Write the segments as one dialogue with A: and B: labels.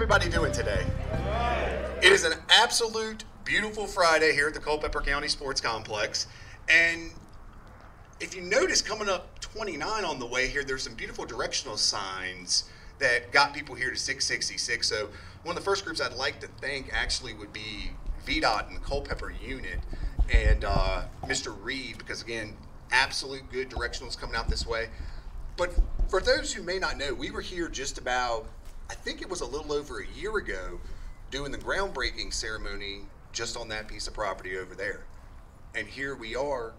A: everybody doing today? It is an absolute beautiful Friday here at the Culpeper County Sports Complex. And if you notice, coming up 29 on the way here, there's some beautiful directional signs that got people here to 666. So one of the first groups I'd like to thank actually would be VDOT and the Culpeper unit and Mr. Reed, because again, absolute good directionals coming out this way. But for those who may not know, we were here just about, I think it was a little over a year ago, doing the groundbreaking ceremony just on that piece of property over there. And here we are,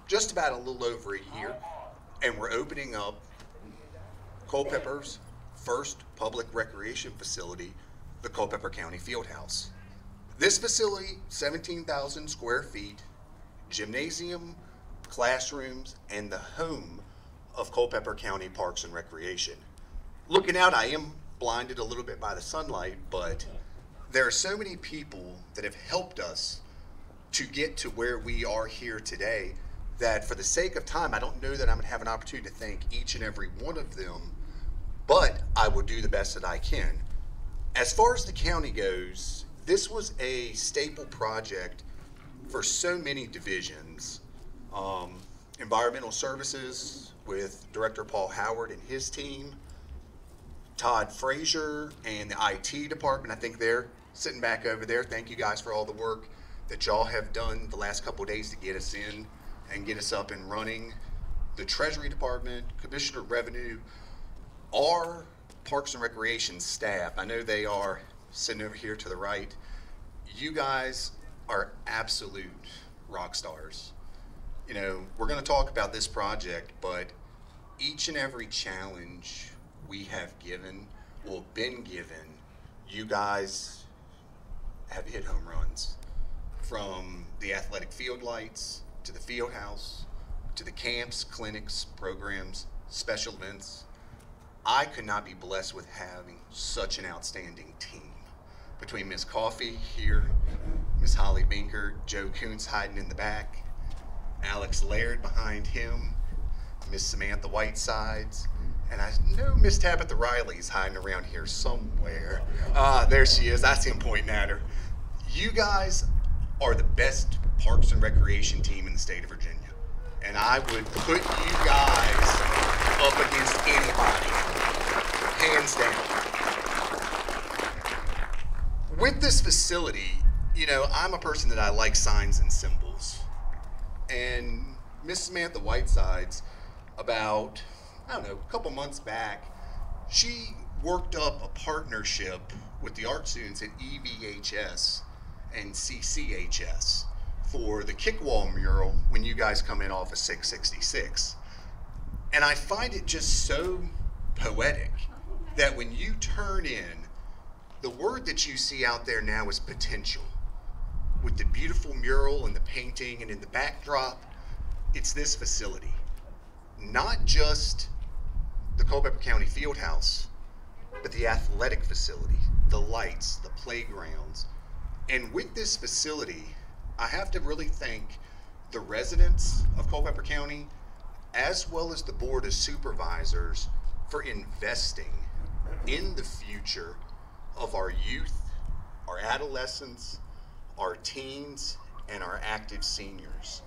A: just about a little over a year, and we're opening up Culpeper's first public recreation facility, the Culpeper County Fieldhouse. This facility, 17,000 square feet, gymnasium, classrooms, and the home of Culpeper County Parks and Recreation. Looking out, I am blinded a little bit by the sunlight, but there are so many people that have helped us to get to where we are here today that for the sake of time, I don't know that I'm gonna have an opportunity to thank each and every one of them, but I will do the best that I can. As far as the county goes, this was a staple project for so many divisions. Environmental Services with Director Paul Howard and his team, Todd Frazier and the IT department, I think they're sitting back over there. Thank you guys for all the work that y'all have done the last couple of days to get us in and get us up and running. The Treasury Department, Commissioner of Revenue, our Parks and Recreation staff, I know they are sitting over here to the right. You guys are absolute rock stars. You know, we're going to talk about this project, but each and every challenge we have given, or been given, you guys have hit home runs. From the athletic field lights, to the field house, to the camps, clinics, programs, special events. I could not be blessed with having such an outstanding team. Between Ms. Coffey here, Ms. Holly Binker, Joe Kuntz hiding in the back, Alex Laird behind him, Miss Samantha Whitesides, and I know Miss Tabitha Riley's hiding around here somewhere. There she is. I see him pointing at her. You guys are the best Parks and Recreation team in the state of Virginia, and I would put you guys up against anybody, hands down. With this facility, you know, I'm a person that I like signs and symbols. And Miss Samantha Whitesides, about, I don't know, a couple months back, she worked up a partnership with the art students at EVHS and CCHS for the Kickwall mural when you guys come in off of 666. And I find it just so poetic that when you turn in, the word that you see out there now is potential. With the beautiful mural and the painting, and in the backdrop, it's this facility. Not just the Culpeper County Fieldhouse, but the athletic facility, the lights, the playgrounds. And with this facility, I have to really thank the residents of Culpeper County, as well as the Board of Supervisors, for investing in the future of our youth, our adolescents, our teens, and our active seniors.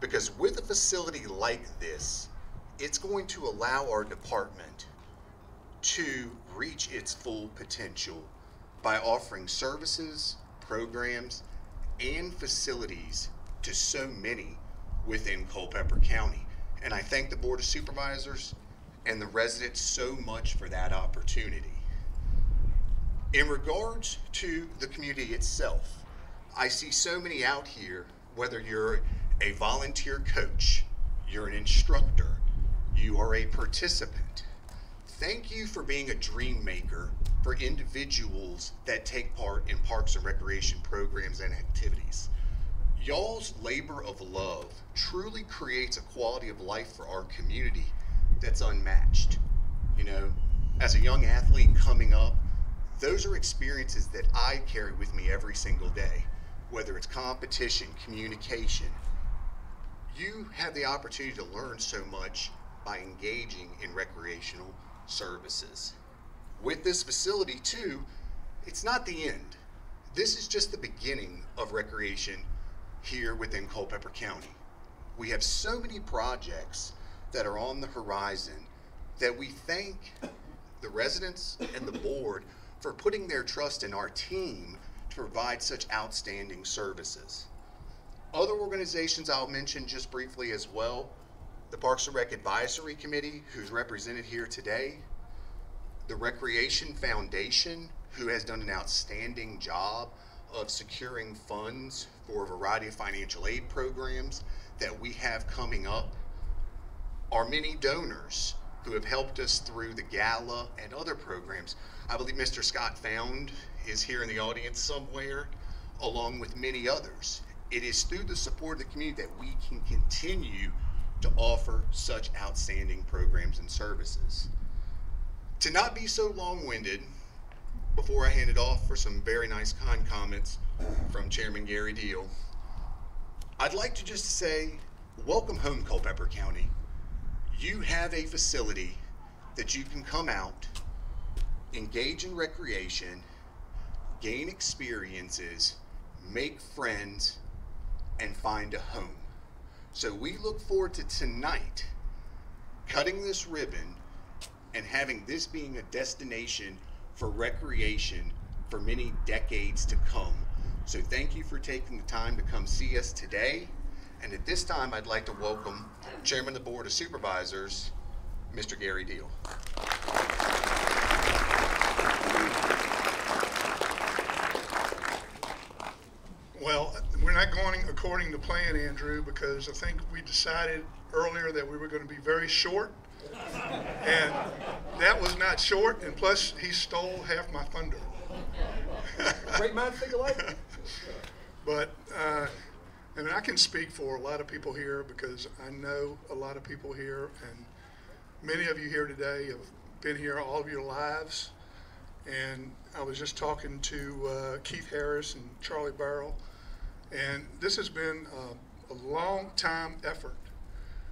A: Because with a facility like this, it's going to allow our department to reach its full potential by offering services, programs, and facilities to so many within Culpeper County. And I thank the Board of Supervisors and the residents so much for that opportunity. In regards to the community itself, I see so many out here, whether you're a volunteer coach, you're an instructor, you are a participant. Thank you for being a dream maker for individuals that take part in parks and recreation programs and activities. Y'all's labor of love truly creates a quality of life for our community that's unmatched. You know, as a young athlete coming up, those are experiences that I carry with me every single day. Whether it's competition, communication, you have the opportunity to learn so much by engaging in recreational services. with this facility too, it's not the end. This is just the beginning of recreation here within Culpeper County. We have so many projects that are on the horizon that we thank the residents and the board for putting their trust in our team to provide such outstanding services. Other organizations I'll mention just briefly as well: the Parks and Rec Advisory Committee, who's represented here today, the Recreation Foundation, who has done an outstanding job of securing funds for a variety of financial aid programs that we have coming up, our many donors who have helped us through the gala and other programs. I believe Mr. Scott Found is here in the audience somewhere, along with many others. It is through the support of the community that we can continue to offer such outstanding programs and services. To not be so long-winded, before I hand it off for some very nice kind comments from Chairman Gary Deal, I'd like to just say, welcome home, Culpeper County. You have a facility that you can come out, engage in recreation, gain experiences, make friends, and find a home. So we look forward to tonight cutting this ribbon and having this being a destination for recreation for many decades to come. So thank you for taking the time to come see us today. And at this time, I'd like to welcome Chairman of the Board of Supervisors, Mr. Gary Deal.
B: Well, we're not going according to plan, Andrew, because I think we decided earlier that we were going to be very short, and that was not short, and plus he stole half my thunder.
C: Great minds think alike.
B: But I mean, I can speak for a lot of people here because I know a lot of people here, and many of you here today have been here all of your lives. And I was just talking to Keith Harris and Charlie Barrell, and this has been a long time effort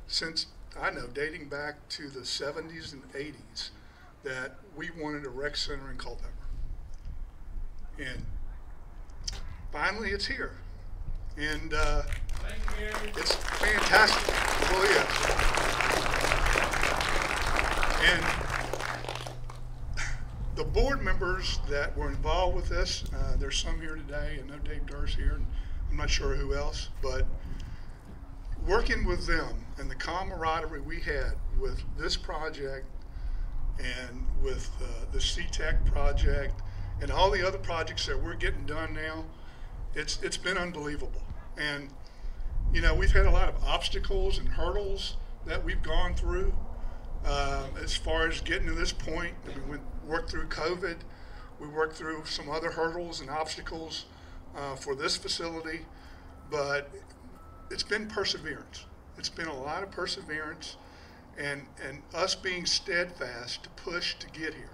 B: since, I know, dating back to the 70s and 80s, that we wanted a rec center in Culpeper. And finally it's here. And it's fantastic. It really is. And the board members that were involved with this, there's some here today. I know Dave Durst here, and I'm not sure who else, but working with them and the camaraderie we had with this project and with the C-Tech project and all the other projects that we're getting done now, it's been unbelievable. And you know, we've had a lot of obstacles and hurdles that we've gone through as far as getting to this point. We worked through COVID. We worked through some other hurdles and obstacles for this facility, but it's been perseverance. It's been a lot of perseverance and us being steadfast to push to get here.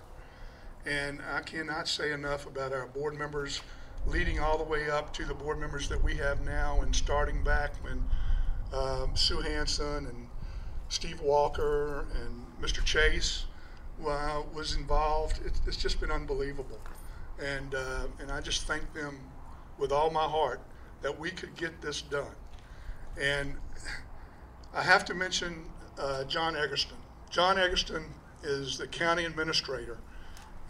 B: And I cannot say enough about our board members, leading all the way up to the board members that we have now, and starting back when Sue Hanson and Steve Walker and Mr. Chase was involved. It's just been unbelievable. And I just thank them with all my heart that we could get this done. And I have to mention John Eggerston. John Eggerston is the county administrator,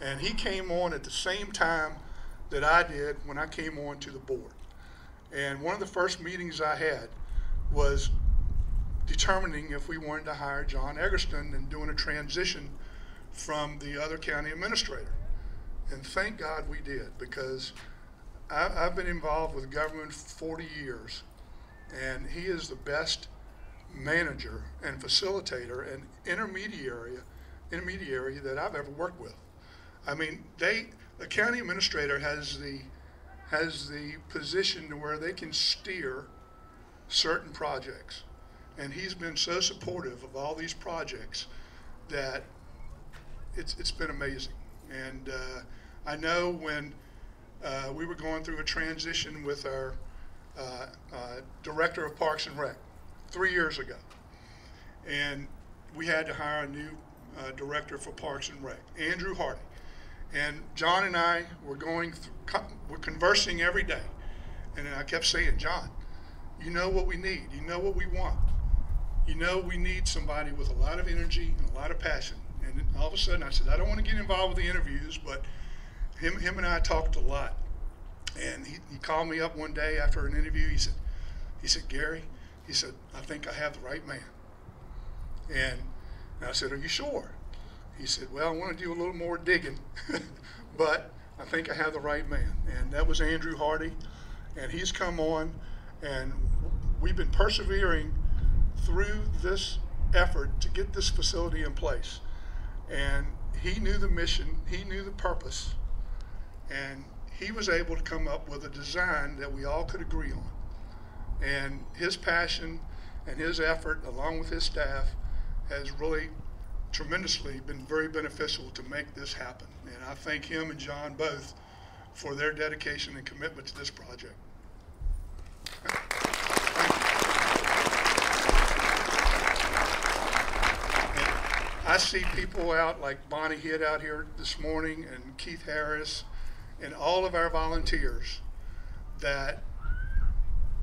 B: and he came on at the same time that I did when I came on to the board. And one of the first meetings I had was determining if we wanted to hire John Eggerston and doing a transition from the other county administrator. And thank God we did, because I've been involved with government for 40 years, and he is the best manager and facilitator and intermediary that I've ever worked with. I mean, the county administrator has the position to where they can steer certain projects, and he's been so supportive of all these projects that it's been amazing. And I know when we were going through a transition with our director of Parks and Rec 3 years ago, and we had to hire a new director for Parks and Rec, Andrew Hardy. And John and I were we're conversing every day. And I kept saying, John, you know what we need. You know what we want. You know we need somebody with a lot of energy and a lot of passion. And then all of a sudden I said, I don't want to get involved with the interviews, but him and I talked a lot. And he called me up one day after an interview. He said, Gary, he said, I think I have the right man. And I said, are you sure? He said, well, I want to do a little more digging, but I think I have the right man. And that was Andrew Hardy. And he's come on, and we've been persevering through this effort to get this facility in place. And he knew the mission, he knew the purpose, and he was able to come up with a design that we all could agree on. And his passion and his effort, along with his staff, has really tremendously been very beneficial to make this happen. And I thank him and John both for their dedication and commitment to this project. I see people out like Bonnie Hitt out here this morning, and Keith Harris, and all of our volunteers that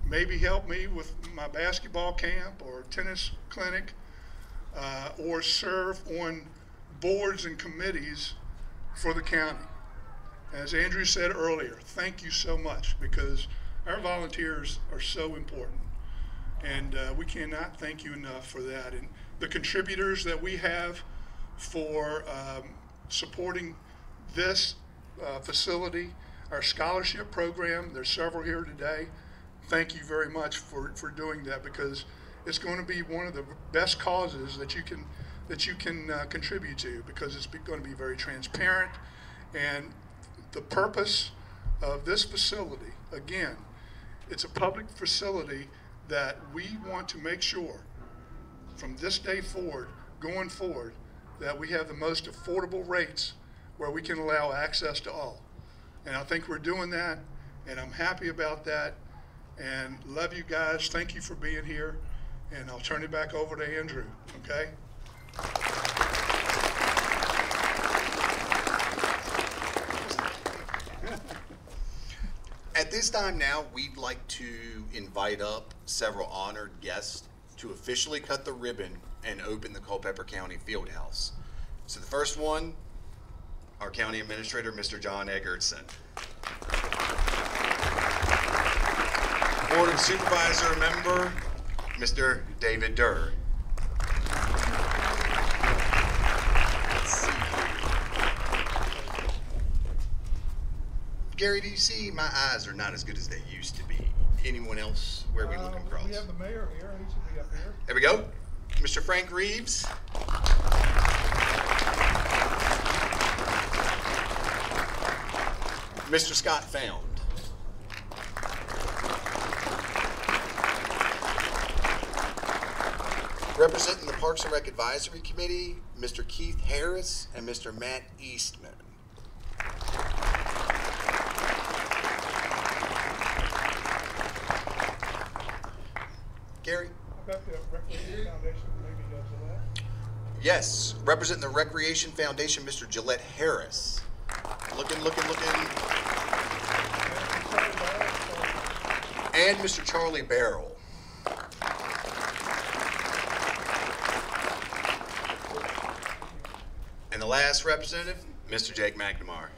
B: maybe help me with my basketball camp or tennis clinic, or serve on boards and committees for the county. As Andrew said earlier, thank you so much, because our volunteers are so important, and we cannot thank you enough for that. And the contributors that we have for supporting this facility, our scholarship program, there's several here today. Thank you very much for doing that, because it's going to be one of the best causes that you can contribute to, because it's going to be very transparent. And the purpose of this facility, again, it's a public facility that we want to make sure from this day forward, going forward, that we have the most affordable rates where we can allow access to all. And I think we're doing that, and I'm happy about that, and love you guys. Thank you for being here, and I'll turn it back over to Andrew, okay?
A: At this time now, we'd like to invite up several honored guests to officially cut the ribbon and open the Culpeper County Fieldhouse. So the first one, our County Administrator, Mr. John Eggertson. Board of Supervisor member, Mr. David Durr. Let's see. Gary, do you see my eyes are not as good as they used to be? Anyone else? Where are we looking across?
C: We have the mayor here. He should be up here.
A: There we go. Mr. Frank Reeves. Mr. Scott Found. Representing the Parks and Rec Advisory Committee, Mr. Keith Harris and Mr. Matt Eastman. Gary?
C: How about the Recreation Foundation, maybe Gillette?
A: Yes, representing the Recreation Foundation, Mr. Gillette Harris. Looking. And Mr. Charlie Barrel. And the last representative, Mr. Jake McNamara.